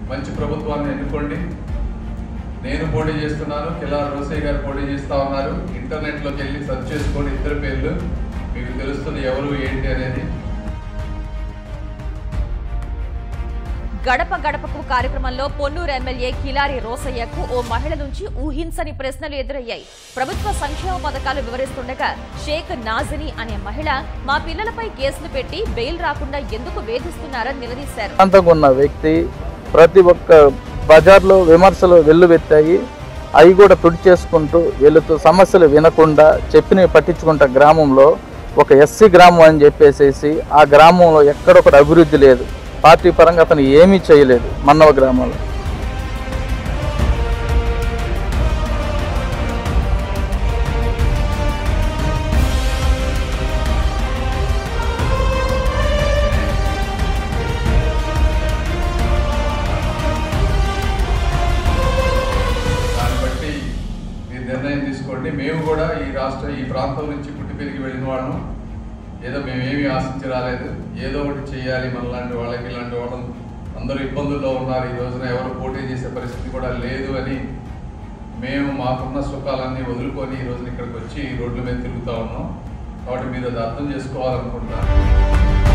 మంచి ప్రభుత్వాన్ని ఎన్నుకోండి. నేను పోటీ చేస్తున్నాను, కిలారి రోసయ్య గారు పోటీ చేస్తూ ఉన్నారు. ఇంటర్నెట్లోకి వెళ్ళి సెర్చ్ చేసుకోండి, ఇద్దరు పేర్లు మీకు తెలుస్తుంది ఎవరు ఏంటి అనేది. గడప గడపకు కార్యక్రమంలో పొన్నూరు ఎమ్మెల్యే కిలారి రోసయ్యకు ఓ మహిళ నుంచి ఊహించని ప్రశ్నలు ఎదురయ్యాయి. ప్రభుత్వ సంక్షేమ పథకాలు వివరిస్తుండగా షేక్ నాజిని అనే మహిళ మా పిల్లలపై కేసులు పెట్టి బెయిల్ రాకుండా ఎందుకు వేధిస్తున్నారని నిలదీశారు. అంతకున్న వ్యక్తి ప్రతి ఒక్క బజార్లో విమర్శలు వెల్లువెత్తాయి. అవి కూడా తుడి చేసుకుంటూ వెళుతూ సమస్యలు వినకుండా చెప్పినవి పట్టించుకుంటా గ్రామంలో ఒక ఎస్సీ గ్రామం అని చెప్పేసేసి ఆ గ్రామంలో ఎక్కడొకటి అభివృద్ధి లేదు. పార్టీ పరంగా అతను ఏమీ చేయలేదు మన్నవ గ్రామంలో. దాన్ని బట్టి మీరు నిర్ణయం తీసుకోండి. మేము కూడా ఈ ప్రాంతం నుంచి పుట్టి పెరిగి వెళ్ళిన వాళ్ళం. ఏదో మేమేమి ఆశించి రాలేదు, ఏదో ఒకటి చేయాలి మనలాంటి వాళ్ళకి. ఇలాంటి వాళ్ళు అందరూ ఇబ్బందుల్లో ఉన్నారు. ఈ రోజున ఎవరు పోటీ చేసే పరిస్థితి కూడా లేదు అని మేము మాకున్న సుఖాలన్నీ వదులుకొని ఈ రోజున ఇక్కడికి వచ్చి రోడ్ల మీద తిరుగుతూ ఉన్నాం. కాబట్టి మీరు అది అర్థం చేసుకోవాలనుకుంటున్నాను.